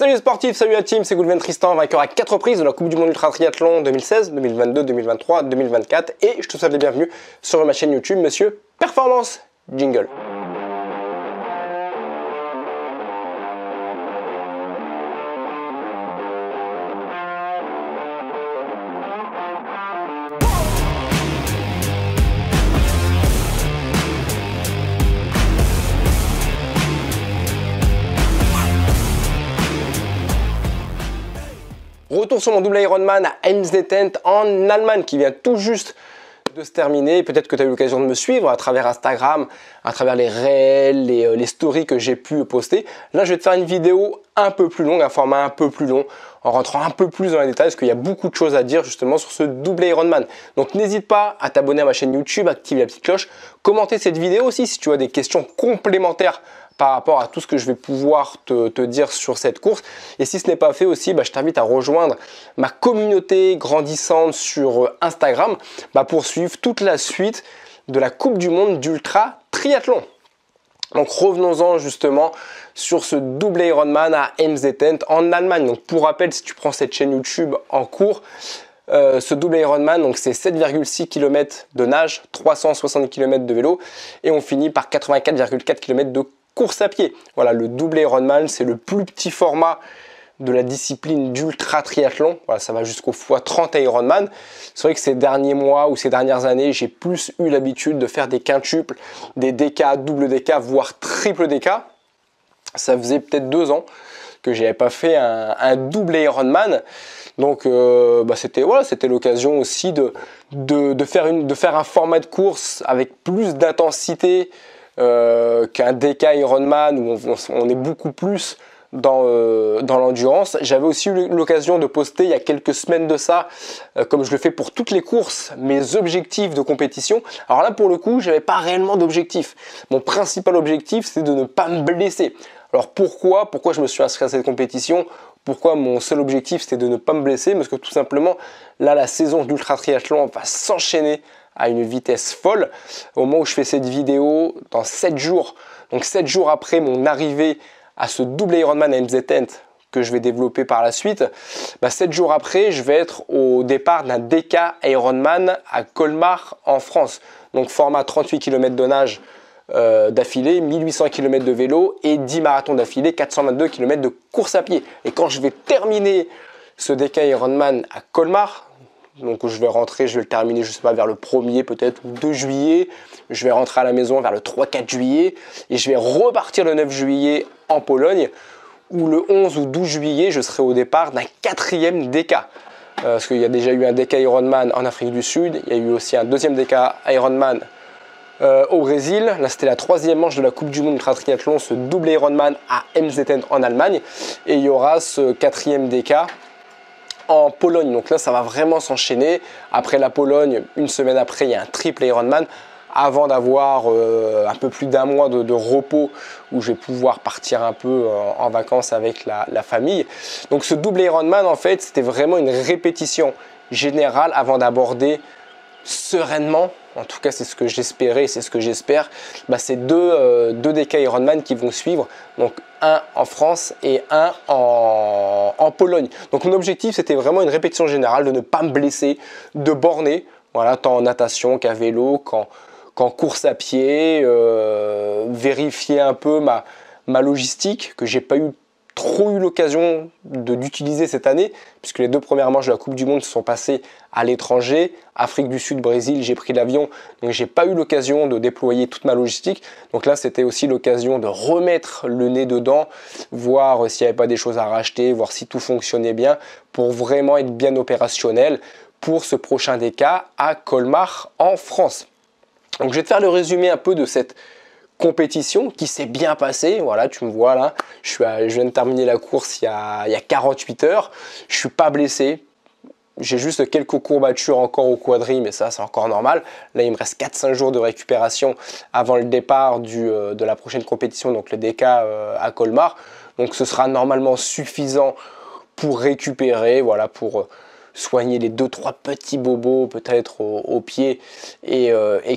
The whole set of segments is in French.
Salut les sportifs, salut la team, c'est Goulven Tristan, vainqueur à 4 reprises de la Coupe du Monde Ultra Triathlon 2016, 2022, 2023, 2024 et je te souhaite les bienvenus sur ma chaîne YouTube, Monsieur Performance. Jingle. Retour sur mon double Ironman à Helmstedt en Allemagne qui vient tout juste de se terminer. Peut-être que tu as eu l'occasion de me suivre à travers Instagram, à travers les réels, les stories que j'ai pu poster. Là, je vais te faire une vidéo un peu plus longue, un format un peu plus long, en rentrant un peu plus dans les détails parce qu'il y a beaucoup de choses à dire justement sur ce double Ironman. Donc n'hésite pas à t'abonner à ma chaîne YouTube, activer la petite cloche, commenter cette vidéo aussi si tu as des questions complémentaires par rapport à tout ce que je vais pouvoir te dire sur cette course. Et si ce n'est pas fait aussi, je t'invite à rejoindre ma communauté grandissante sur Instagram pour suivre toute la suite de la Coupe du Monde d'Ultra Triathlon. Donc revenons-en justement sur ce double Ironman à Helmstedt en Allemagne. Donc pour rappel, si tu prends cette chaîne YouTube en cours, ce double Ironman, donc c'est 7,6 km de nage, 360 km de vélo et on finit par 84,4 km de course à pied. Voilà, le double Ironman, c'est le plus petit format de la discipline d'ultra triathlon. Voilà, ça va jusqu'au x30 Ironman. C'est vrai que ces derniers mois ou ces dernières années, j'ai plus eu l'habitude de faire des quintuples, des DK, double DK, voire triple DK. Ça faisait peut-être 2 ans que je n'avais pas fait un double Ironman. Donc c'était l'occasion aussi de faire un format de course avec plus d'intensité qu'un DK Ironman où on est beaucoup plus dans l'endurance. J'avais aussi eu l'occasion de poster il y a quelques semaines de ça, comme je le fais pour toutes les courses, mes objectifs de compétition. Alors là pour le coup, je n'avais pas réellement d'objectif. Mon principal objectif, c'est de ne pas me blesser. Alors pourquoi je me suis inscrit à cette compétition? Pourquoi mon seul objectif c'était de ne pas me blesser? Parce que tout simplement, là la saison d'ultra triathlon va s'enchaîner à une vitesse folle. Au moment où je fais cette vidéo, dans 7 jours, donc 7 jours après mon arrivée à ce double Ironman à Helmstedt que je vais développer par la suite, 7 jours après, je vais être au départ d'un DK Ironman à Colmar en France. Donc format 38 km de nage d'affilée, 1800 km de vélo et 10 marathons d'affilée, 422 km de course à pied. Et quand je vais terminer ce DK Ironman à Colmar, donc je vais le terminer, je sais pas, vers le 1er peut-être ou 2 juillet. Je vais rentrer à la maison vers le 3-4 juillet et je vais repartir le 9 juillet en Pologne où le 11 ou 12 juillet, je serai au départ d'un 4e DK. Parce qu'il y a déjà eu un DK Ironman en Afrique du Sud, il y a eu aussi un 2e DK Ironman au Brésil. Là, c'était la 3e manche de la Coupe du Monde Ultra Triathlon, ce double Ironman à Helmstedt en Allemagne. Et il y aura ce 4e DK en Pologne. Donc là, ça va vraiment s'enchaîner. Après la Pologne, une semaine après, il y a un triple Ironman avant d'avoir un peu plus d'1 mois de repos où je vais pouvoir partir un peu en vacances avec la famille. Donc ce double Ironman, en fait, c'était vraiment une répétition générale avant d'aborder sereinement, en tout cas c'est ce que j'espérais, c'est ce que j'espère, c'est deux DK Ironman qui vont suivre, donc un en France et un en Pologne. Donc mon objectif c'était vraiment une répétition générale, de ne pas me blesser, de borner, voilà, tant en natation qu'à vélo, qu'en course à pied, vérifier un peu ma logistique que j'ai pas trop eu l'occasion d'utiliser cette année, puisque les 2 premières manches de la Coupe du Monde se sont passées à l'étranger. Afrique du Sud, Brésil, j'ai pris l'avion, donc j'ai pas eu l'occasion de déployer toute ma logistique. Donc là, c'était aussi l'occasion de remettre le nez dedans, voir s'il n'y avait pas des choses à racheter, voir si tout fonctionnait bien, pour vraiment être bien opérationnel pour ce prochain DK à Colmar en France. Donc je vais te faire le résumé un peu de cette compétition qui s'est bien passée. Voilà, tu me vois là, je viens de terminer la course il y a 48 heures. Je suis pas blessé. J'ai juste quelques courbatures encore au quadri, mais ça c'est encore normal. Là il me reste 4-5 jours de récupération avant le départ de la prochaine compétition, donc le DK à Colmar. Donc ce sera normalement suffisant pour récupérer, voilà, pour soigner les 2-3 petits bobos peut-être au pied et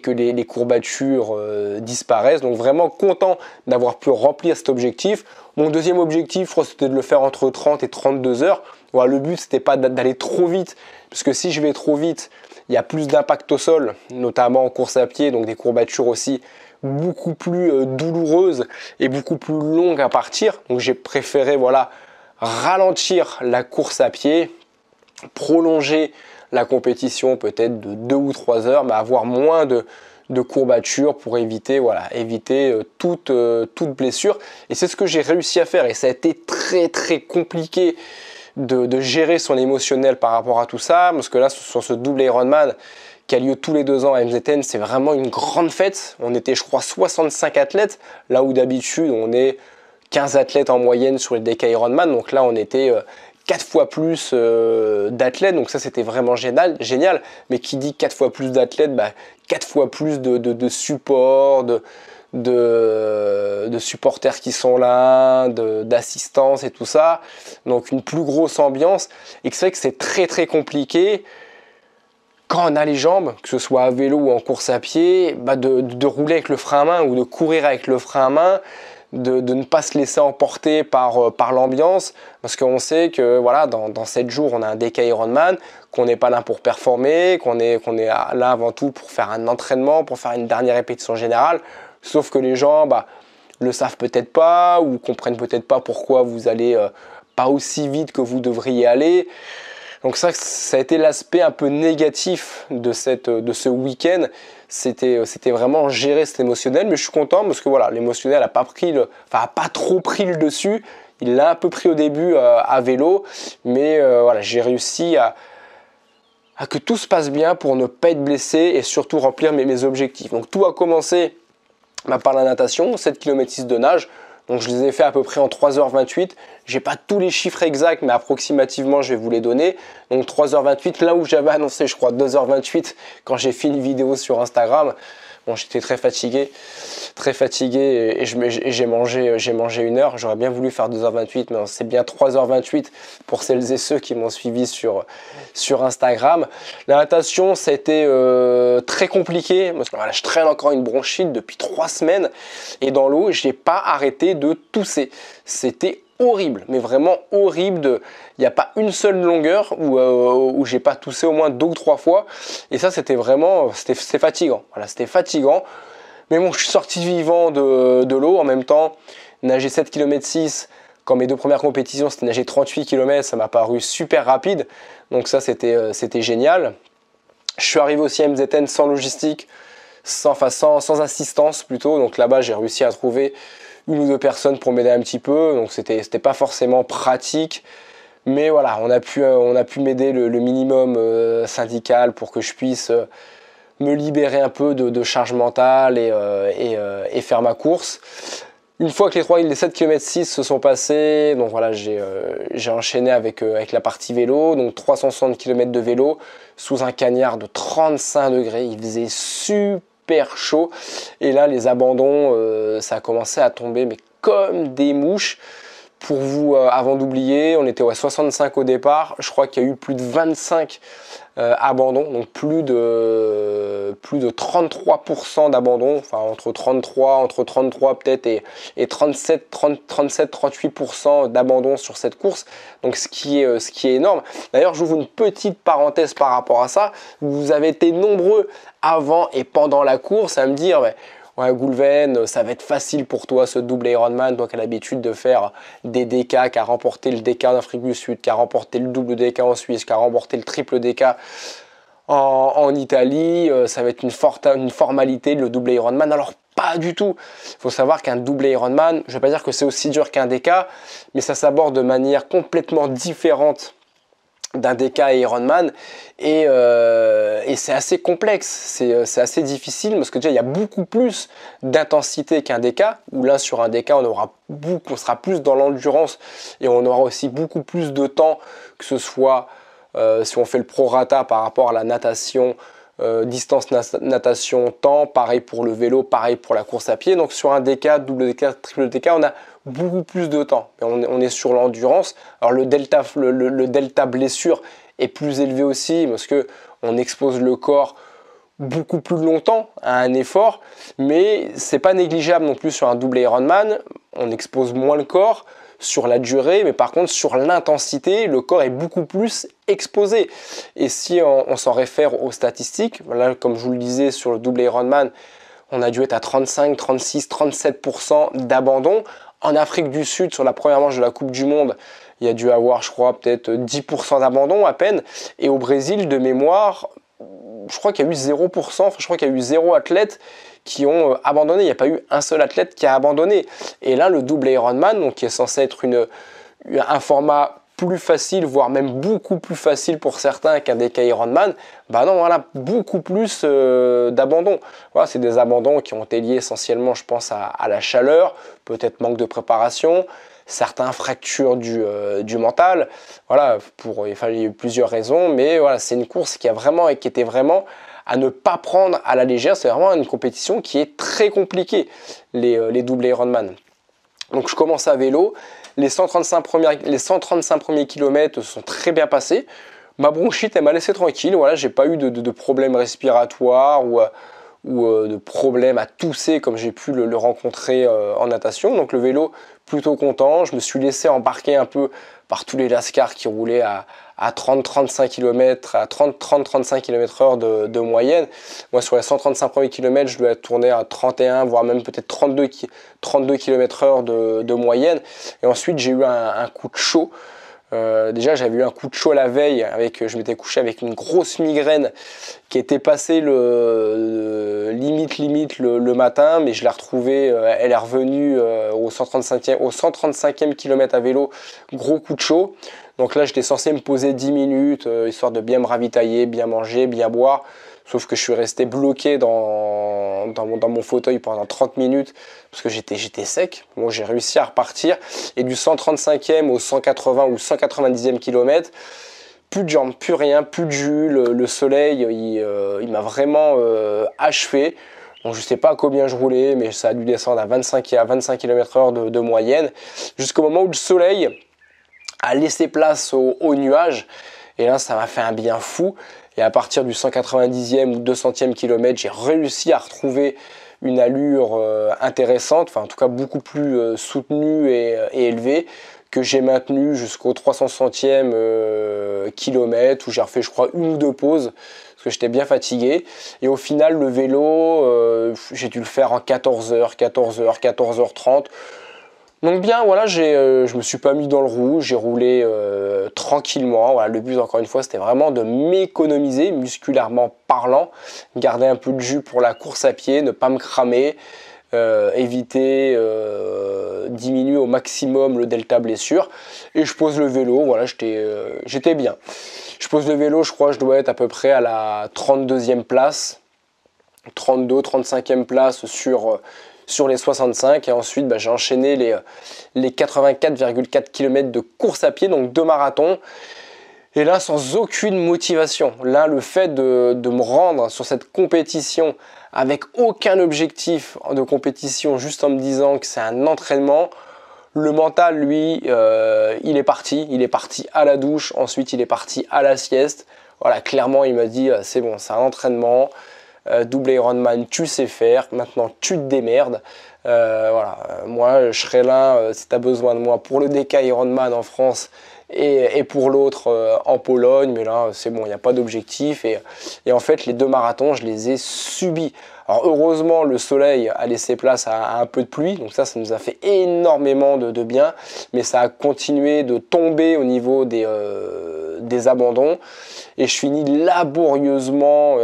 que les courbatures disparaissent. Donc vraiment content d'avoir pu remplir cet objectif. Mon deuxième objectif, je crois, c'était de le faire entre 30 et 32 heures. Voilà, le but, c'était pas d'aller trop vite, parce que si je vais trop vite, il y a plus d'impact au sol, notamment en course à pied, donc des courbatures aussi beaucoup plus douloureuses et beaucoup plus longues à partir. Donc j'ai préféré voilà, ralentir la course à pied, prolonger la compétition peut-être de 2 ou 3 heures, mais avoir moins de courbatures pour éviter, voilà, éviter toute blessure. Et c'est ce que j'ai réussi à faire, et ça a été très très compliqué de gérer son émotionnel par rapport à tout ça, parce que là sur ce double Ironman qui a lieu tous les 2 ans à MZN, c'est vraiment une grande fête. On était, je crois, 65 athlètes, là où d'habitude on est 15 athlètes en moyenne sur les DK Ironman, donc là on était 4 fois plus d'athlètes, donc ça c'était vraiment génial, mais qui dit 4 fois plus d'athlètes, 4 fois plus de support, de supporters qui sont là, d'assistance et tout ça, donc une plus grosse ambiance, et c'est vrai que c'est très très compliqué quand on a les jambes, que ce soit à vélo ou en course à pied, de rouler avec le frein à main ou de courir avec le frein à main, de ne pas se laisser emporter par l'ambiance, parce qu'on sait que voilà, dans 7 jours on a un DK Ironman, qu'on n'est pas là pour performer, qu'on est là avant tout pour faire un entraînement, pour faire une dernière répétition générale, sauf que les gens le savent peut-être pas ou comprennent peut-être pas pourquoi vous allez pas aussi vite que vous devriez aller. Donc ça a été l'aspect un peu négatif de ce week-end. C'était vraiment gérer cet émotionnel, mais je suis content parce que voilà, l'émotionnel n'a pas trop pris le dessus. Il l'a un peu pris au début à vélo, mais voilà, j'ai réussi à que tout se passe bien pour ne pas être blessé et surtout remplir mes objectifs. Donc tout a commencé par la natation, 7 km 6 de nage. Donc je les ai fait à peu près en 3h28. J'ai pas tous les chiffres exacts, mais approximativement je vais vous les donner. Donc 3h28, là où j'avais annoncé, je crois 2h28 quand j'ai fait une vidéo sur Instagram. Bon, j'étais très fatigué et j'ai mangé 1 heure. J'aurais bien voulu faire 2h28, mais c'est bien 3h28 pour celles et ceux qui m'ont suivi sur Instagram. La natation, ça a été très compliqué parce que voilà, je traîne encore une bronchite depuis 3 semaines et dans l'eau, je n'ai pas arrêté de tousser. C'était horrible, mais vraiment horrible. Il n'y a pas une seule longueur où j'ai pas toussé au moins 2 ou 3 fois. Et ça, c'était fatigant. Voilà, c'était fatigant. Mais bon, je suis sorti vivant de l'eau. En même temps, nager 7 km 6, quand mes 2 premières compétitions, c'était nager 38 km, ça m'a paru super rapide. Donc ça, c'était génial. Je suis arrivé aussi à MZN sans logistique, sans assistance plutôt. Donc là-bas, j'ai réussi à trouver 1 ou 2 personnes pour m'aider un petit peu, donc c'était pas forcément pratique, mais voilà, on a pu m'aider le minimum syndical pour que je puisse me libérer un peu de charge mentale et faire ma course. Une fois que les 7 km 6 se sont passés, donc voilà, j'ai enchaîné avec la partie vélo, donc 360 km de vélo sous un cagnard de 35 degrés, il faisait super chaud, et là les abandons ça a commencé à tomber mais comme des mouches. Pour vous, avant d'oublier, on était à 65 au départ, je crois qu'il y a eu plus de 25 abandons, donc plus de 33% d'abandons, enfin entre 33 peut-être et 37-38% d'abandons sur cette course, donc ce qui est énorme. D'ailleurs, j'ouvre une petite parenthèse par rapport à ça, vous avez été nombreux avant et pendant la course à me dire ouais, Goulven, ça va être facile pour toi ce double Ironman, toi qui as l'habitude de faire des DK, qui a remporté le DK en Afrique du Sud, qui a remporté le double DK en Suisse, qui a remporté le triple DK en Italie, ça va être une formalité le double Ironman. Alors pas du tout. Il faut savoir qu'un double Ironman, je ne vais pas dire que c'est aussi dur qu'un DK, mais ça s'aborde de manière complètement différente d'un DK Ironman et c'est assez complexe, c'est assez difficile parce que déjà il y a beaucoup plus d'intensité qu'un DK, où là sur un DK on sera plus dans l'endurance et on aura aussi beaucoup plus de temps, que ce soit si on fait le prorata par rapport à la natation, distance natation, temps, pareil pour le vélo, pareil pour la course à pied. Donc sur un DK, double DK, triple DK, on a beaucoup plus de temps. On est sur l'endurance. Alors le delta blessure est plus élevé aussi parce que on expose le corps beaucoup plus longtemps à un effort, mais c'est pas négligeable non plus sur un double Ironman. On expose moins le corps sur la durée, mais par contre sur l'intensité, le corps est beaucoup plus exposé. Et si on s'en réfère aux statistiques, là, comme je vous le disais sur le double Ironman, on a dû être à 35, 36, 37% d'abandon. En Afrique du Sud, sur la première manche de la Coupe du Monde, il y a dû avoir, je crois, peut-être 10% d'abandon à peine. Et au Brésil, de mémoire, je crois qu'il y a eu 0%, enfin, je crois qu'il y a eu 0 athlètes qui ont abandonné. Il n'y a pas eu un seul athlète qui a abandonné. Et là, le double Ironman, donc, qui est censé être un format plus facile, voire même beaucoup plus facile pour certains qu'un DK Ironman, bah non, voilà, beaucoup plus d'abandon. Voilà, c'est des abandons qui ont été liés essentiellement, je pense, à la chaleur, peut-être manque de préparation, certains fractures du mental. Voilà, il fallait plusieurs raisons, mais voilà, c'est une course qui était vraiment à ne pas prendre à la légère. C'est vraiment une compétition qui est très compliquée, les double Ironman. Donc je commence à vélo. Les 135 premiers kilomètres sont très bien passés. Ma bronchite, elle m'a laissé tranquille. Voilà, j'ai pas eu de problèmes respiratoires ou de problèmes à tousser comme j'ai pu le rencontrer en natation. Donc le vélo, plutôt content. Je me suis laissé embarquer un peu par tous les lascars qui roulaient à 30-35 km, à 30-35 km/h de moyenne. Moi, sur les 135 premiers kilomètres, je dois tourner à 31, voire même peut-être 32 km/h de moyenne. Et ensuite, j'ai eu un coup de chaud. Déjà, j'avais eu un coup de chaud la veille, je m'étais couché avec une grosse migraine qui était passée limite le matin, mais je l'ai retrouvée, elle est revenue au 135e kilomètre à vélo, gros coup de chaud. Donc là, j'étais censé me poser 10 minutes, histoire de bien me ravitailler, bien manger, bien boire. Sauf que je suis resté bloqué dans mon fauteuil pendant 30 minutes parce que j'étais sec. Bon, j'ai réussi à repartir. Et du 135e au 180 ou 190e kilomètre, plus de jambes, plus rien, plus de jus. Le soleil, il m'a vraiment achevé. Bon, je ne sais pas à combien je roulais, mais ça a dû descendre à 25 km/h de moyenne. Jusqu'au moment où le soleil a laissé place aux nuages. Et là, ça m'a fait un bien fou. Et à partir du 190e ou 200e kilomètre, j'ai réussi à retrouver une allure intéressante, enfin en tout cas beaucoup plus soutenue et élevée, que j'ai maintenue jusqu'au 360e kilomètre, où j'ai refait, je crois, une ou deux pauses, parce que j'étais bien fatigué. Et au final, le vélo, j'ai dû le faire en 14h, 14h30. Donc bien, voilà, je me suis pas mis dans le rouge, j'ai roulé tranquillement. Voilà, le but, encore une fois, c'était vraiment de m'économiser, musculairement parlant, garder un peu de jus pour la course à pied, ne pas me cramer, éviter, diminuer au maximum le delta blessure. Et je pose le vélo, voilà, j'étais bien. Je pose le vélo, je crois, je dois être à peu près à la 32e place, 32, 35e place sur les 65, et ensuite j'ai enchaîné les 84,4 km de course à pied, donc 2 marathons, et là sans aucune motivation. Là, le fait de me rendre sur cette compétition avec aucun objectif de compétition, juste en me disant que c'est un entraînement, le mental, lui, il est parti à la douche, ensuite il est parti à la sieste. Voilà, clairement il m'a dit c'est bon, c'est un entraînement, double Ironman, tu sais faire, maintenant tu te démerdes. Voilà, moi je serai là si tu as besoin de moi pour le DK Ironman en France et pour l'autre en Pologne, mais là c'est bon, il n'y a pas d'objectif, et en fait les 2 marathons je les ai subis. Alors heureusement le soleil a laissé place à un peu de pluie, donc ça nous a fait énormément de bien, mais ça a continué de tomber au niveau des abandons, et je finis laborieusement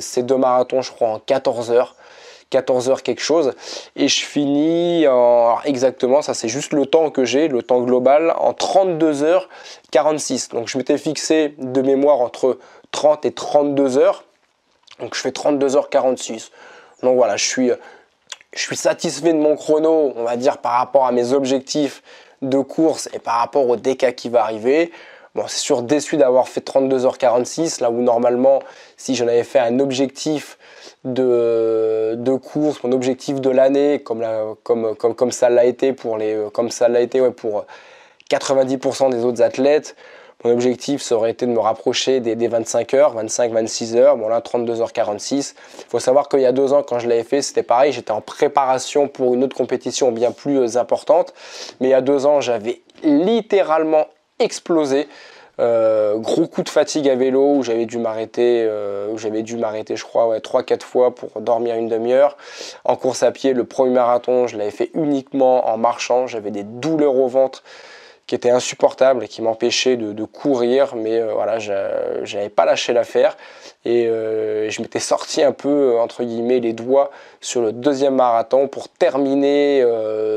ces 2 marathons, je crois en 14 heures quelque chose, et je finis alors exactement, ça c'est juste le temps que j'ai, le temps global, en 32h46. Donc je m'étais fixé de mémoire entre 30 et 32 heures, donc je fais 32h46. Donc voilà, je suis satisfait de mon chrono, on va dire, par rapport à mes objectifs de course et par rapport au DK qui va arriver. Bon, c'est sûr, déçu d'avoir fait 32h46, là où normalement, si j'en avais fait un objectif de course, mon objectif de l'année, comme ça l'a été pour 90% des autres athlètes, Mon objectif, ça aurait été de me rapprocher des 25 heures, 25-26 heures. Bon là, 32h46. Il faut savoir qu'il y a 2 ans, quand je l'avais fait, c'était pareil. J'étais en préparation pour une autre compétition bien plus importante. Mais il y a 2 ans, j'avais littéralement explosé. Gros coup de fatigue à vélo où j'avais dû m'arrêter, je crois, ouais, 3-4 fois pour dormir une demi-heure. En course à pied, le premier marathon, je l'avais fait uniquement en marchant. J'avais des douleurs au ventre qui étaient insupportables et qui m'empêchaient de courir, mais voilà, j'avais pas lâché l'affaire et je m'étais sorti un peu, entre guillemets, les doigts sur le 2e marathon pour terminer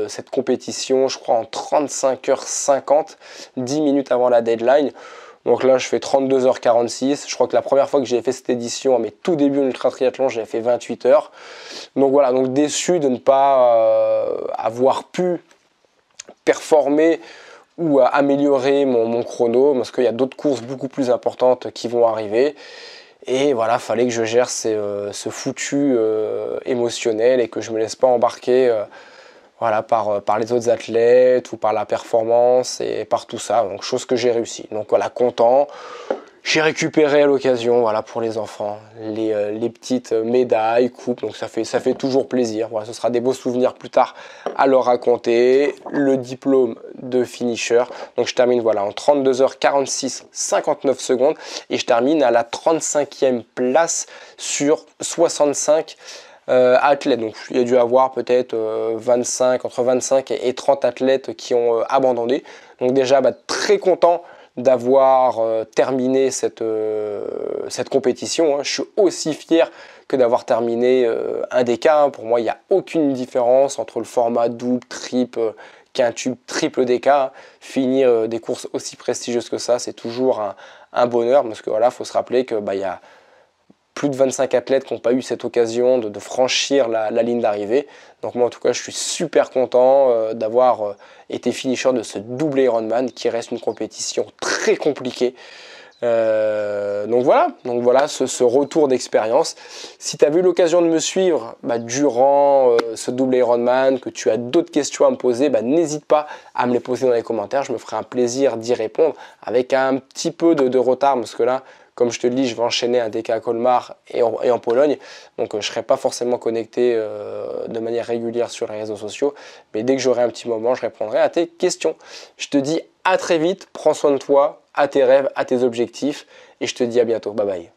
cette compétition, je crois en 35h50, 10 minutes avant la deadline. Donc là, je fais 32h46. Je crois que la première fois que j'ai fait cette édition, à mes tout débuts en ultra triathlon, j'avais fait 28 heures. Donc voilà, donc déçu de ne pas avoir pu performer ou à améliorer mon chrono, parce qu'il y a d'autres courses beaucoup plus importantes qui vont arriver. Et voilà, fallait que je gère ce foutu émotionnel et que je me laisse pas embarquer voilà, par les autres athlètes ou par la performance et par tout ça. Donc chose que j'ai réussi. Donc voilà, content. J'ai récupéré à l'occasion, voilà, pour les enfants, les petites médailles, coupes, donc ça fait toujours plaisir. Voilà, ce sera des beaux souvenirs plus tard à leur raconter. Le diplôme de finisher, donc je termine voilà en 32h46, 59 secondes et je termine à la 35e place sur 65 athlètes. Donc il y a dû avoir peut-être entre 25 et 30 athlètes qui ont abandonné. Donc déjà très content d'avoir terminé cette compétition. Hein. Je suis aussi fier que d'avoir terminé un DK. Hein. Pour moi, il n'y a aucune différence entre le format double, triple, quintuple, triple DK. Hein. Finir des courses aussi prestigieuses que ça, c'est toujours un bonheur parce que voilà, faut se rappeler que y a plus de 25 athlètes qui n'ont pas eu cette occasion de franchir la ligne d'arrivée. Donc moi en tout cas je suis super content d'avoir été finisher de ce double Ironman qui reste une compétition très compliquée. Donc voilà ce retour d'expérience. Si tu as eu l'occasion de me suivre durant ce double Ironman, que tu as d'autres questions à me poser, n'hésite pas à me les poser dans les commentaires. Je me ferai un plaisir d'y répondre avec un petit peu de retard parce que là, comme je te le dis, je vais enchaîner un DK à Colmar et en Pologne. Donc je ne serai pas forcément connecté de manière régulière sur les réseaux sociaux. Mais dès que j'aurai un petit moment, je répondrai à tes questions. Je te dis à très vite, prends soin de toi, à tes rêves, à tes objectifs. Et je te dis à bientôt. Bye bye.